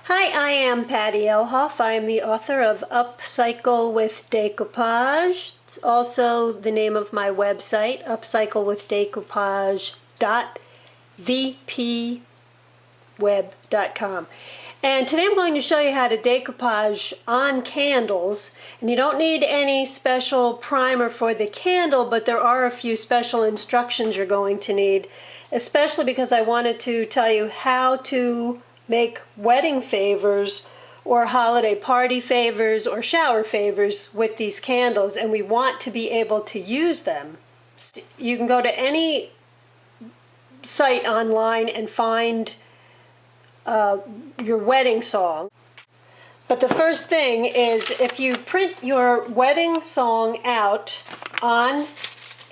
Hi, I am Patty Elhoff. I am the author of Upcycle with Decoupage. It's also the name of my website, upcyclewithdecoupage.vpweb.com. And today I'm going to show you how to decoupage on candles. And you don't need any special primer for the candle, but there are a few special instructions you're going to need, especially because I wanted to tell you how to make wedding favors or holiday party favors or shower favors with these candles, and we want to be able to use them. You can go to any site online and find your wedding song. But the first thing is, if you print your wedding song out on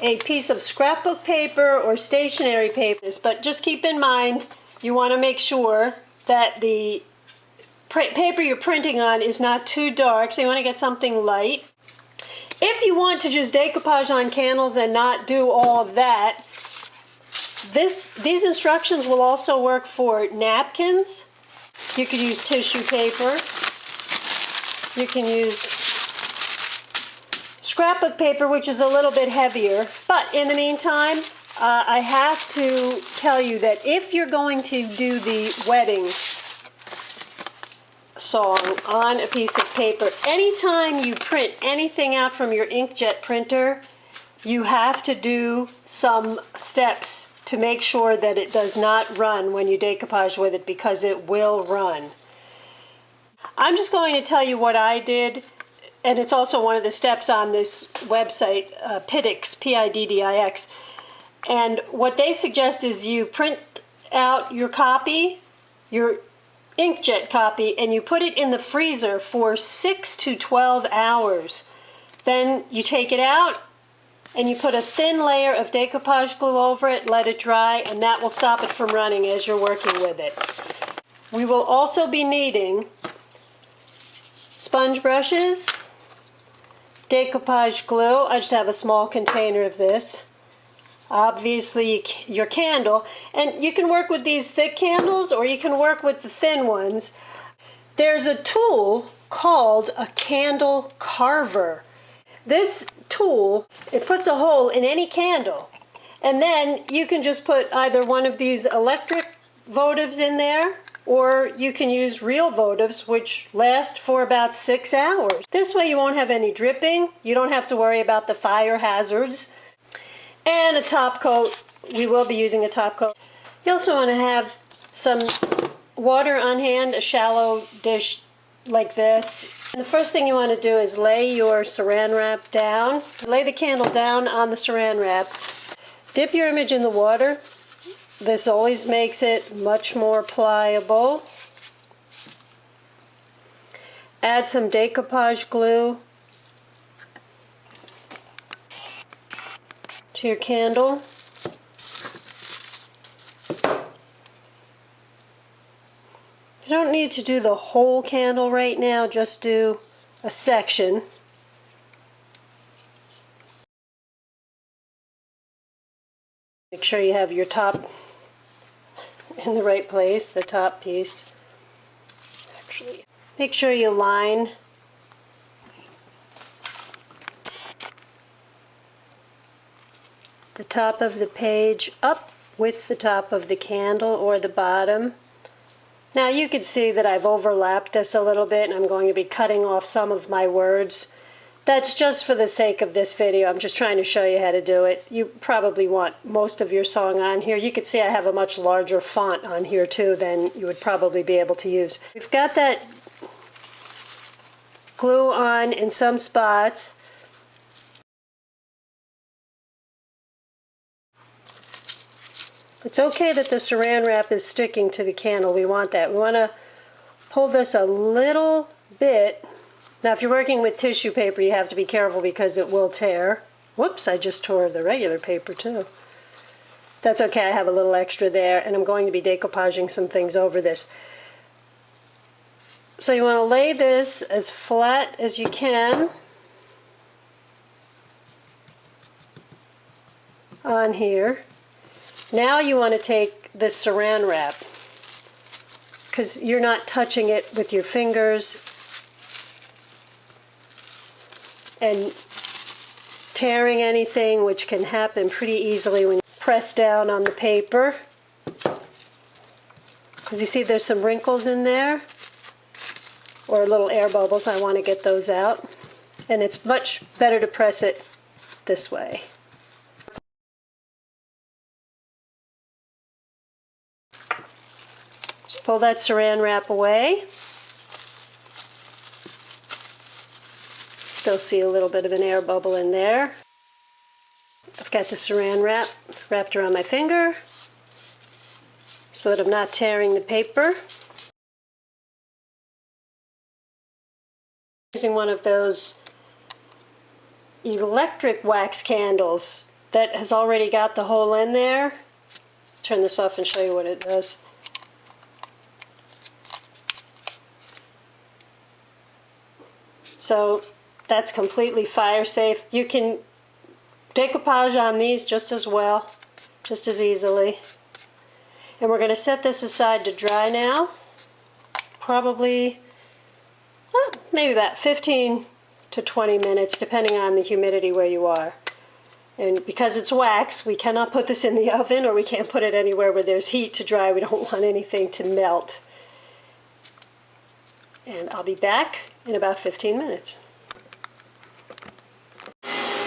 a piece of scrapbook paper or stationery paper, but just keep in mind you want to make sure that the paper you're printing on is not too dark, so you want to get something light. If you want to just decoupage on candles and not do all of that, these instructions will also work for napkins. You could use tissue paper. You can use scrapbook paper, which is a little bit heavier. But in the meantime, I have to tell you that if you're going to do the wedding song on a piece of paper, anytime you print anything out from your inkjet printer, you have to do some steps to make sure that it does not run when you decoupage with it, because it will run. I'm just going to tell you what I did, and it's also one of the steps on this website, Piddix, P-I-D-D-I-X. And what they suggest is you print out your copy, your inkjet copy, and you put it in the freezer for 6 to 12 hours. Then you take it out and you put a thin layer of decoupage glue over it, let it dry, and that will stop it from running as you're working with it. We will also be needing sponge brushes, decoupage glue. I just have a small container of this. Obviously your candle, and you can work with these thick candles or you can work with the thin ones. There's a tool called a candle carver. This tool, it puts a hole in any candle, and then you can just put either one of these electric votives in there, or you can use real votives, which last for about 6 hours. This way you won't have any dripping, you don't have to worry about the fire hazards. And a top coat. We will be using a top coat. You also want to have some water on hand, a shallow dish like this. And the first thing you want to do is lay your saran wrap down. Lay the candle down on the saran wrap. Dip your image in the water. This always makes it much more pliable. Add some decoupage glue to your candle. You don't need to do the whole candle right now, just do a section. Make sure you have your top in the right place, the top piece. Actually, make sure you line the top of the page up with the top of the candle or the bottom. Now you can see that I've overlapped this a little bit, and I'm going to be cutting off some of my words. That's just for the sake of this video. I'm just trying to show you how to do it. You probably want most of your song on here. You can see I have a much larger font on here too than you would probably be able to use. We've got that glue on in some spots. It's okay that the saran wrap is sticking to the candle. We want that. We want to pull this a little bit. Now if you're working with tissue paper, you have to be careful because it will tear. Whoops, I just tore the regular paper too. That's okay, I have a little extra there, and I'm going to be decoupaging some things over this. So you want to lay this as flat as you can on here. Now you want to take this saran wrap because you're not touching it with your fingers and tearing anything, which can happen pretty easily when you press down on the paper. Because you see there's some wrinkles in there, or little air bubbles. I want to get those out. And it's much better to press it this way. Just pull that saran wrap away. Still see a little bit of an air bubble in there. I've got the saran wrap wrapped around my finger so that I'm not tearing the paper. Using one of those electric wax candles that has already got the hole in there. Turn this off and show you what it does. So that's completely fire safe. You can decoupage on these just as well, just as easily. And we're going to set this aside to dry now. Probably, maybe about 15 to 20 minutes, depending on the humidity where you are. And because it's wax, we cannot put this in the oven, or we can't put it anywhere where there's heat to dry. We don't want anything to melt. And I'll be back in about 15 minutes.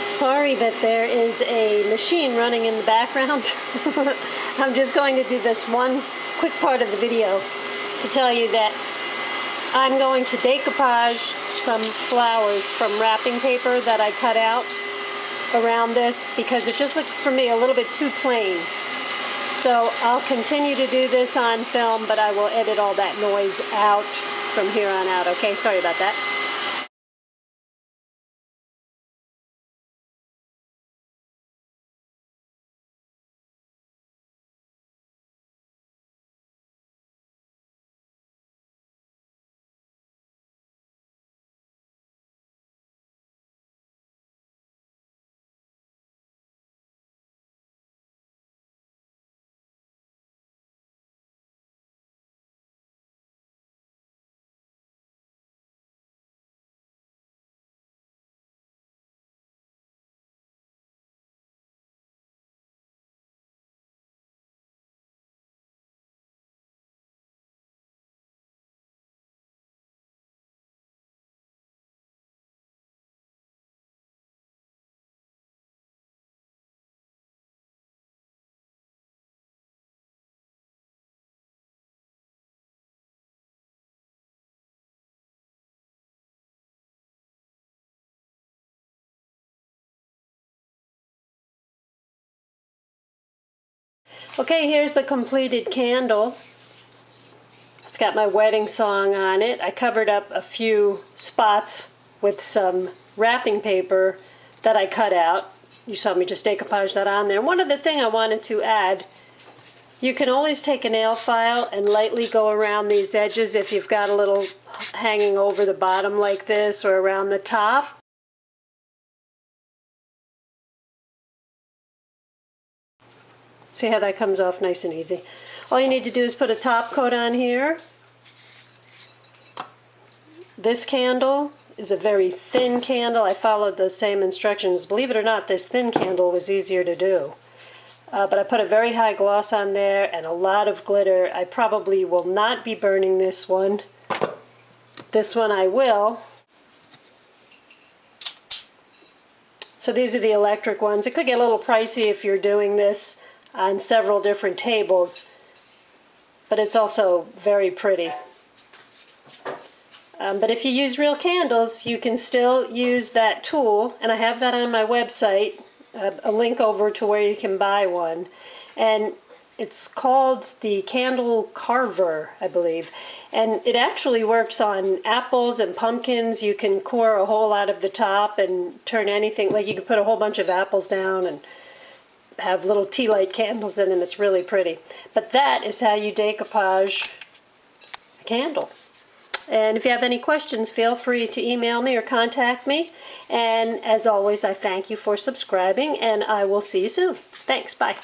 Sorry that there is a machine running in the background. I'm just going to do this one quick part of the video to tell you that I'm going to decoupage some flowers from wrapping paper that I cut out around this, because it just looks for me a little bit too plain. So I'll continue to do this on film, but I will edit all that noise out from here on out. Okay, sorry about that. Okay, here's the completed candle. It's got my wedding song on it. I covered up a few spots with some wrapping paper that I cut out. You saw me just decoupage that on there. One other thing I wanted to add, you can always take a nail file and lightly go around these edges if you've got a little hanging over the bottom like this, or around the top. See how that comes off nice and easy. All you need to do is put a top coat on here. This candle is a very thin candle. I followed those same instructions. Believe it or not, this thin candle was easier to do. But I put a very high gloss on there and a lot of glitter. I probably will not be burning this one. This one I will. So these are the electric ones. It could get a little pricey if you're doing this on several different tables, but it's also very pretty. But if you use real candles, you can still use that tool, and I have that on my website, a link over to where you can buy one. And it's called the Candle Carver, I believe. And it actually works on apples and pumpkins. You can core a hole out of the top and turn anything, like you can put a whole bunch of apples down and have little tea light candles in them. It's really pretty. But that is how you decoupage a candle. And if you have any questions, feel free to email me or contact me. And as always, I thank you for subscribing, and I will see you soon. Thanks. Bye.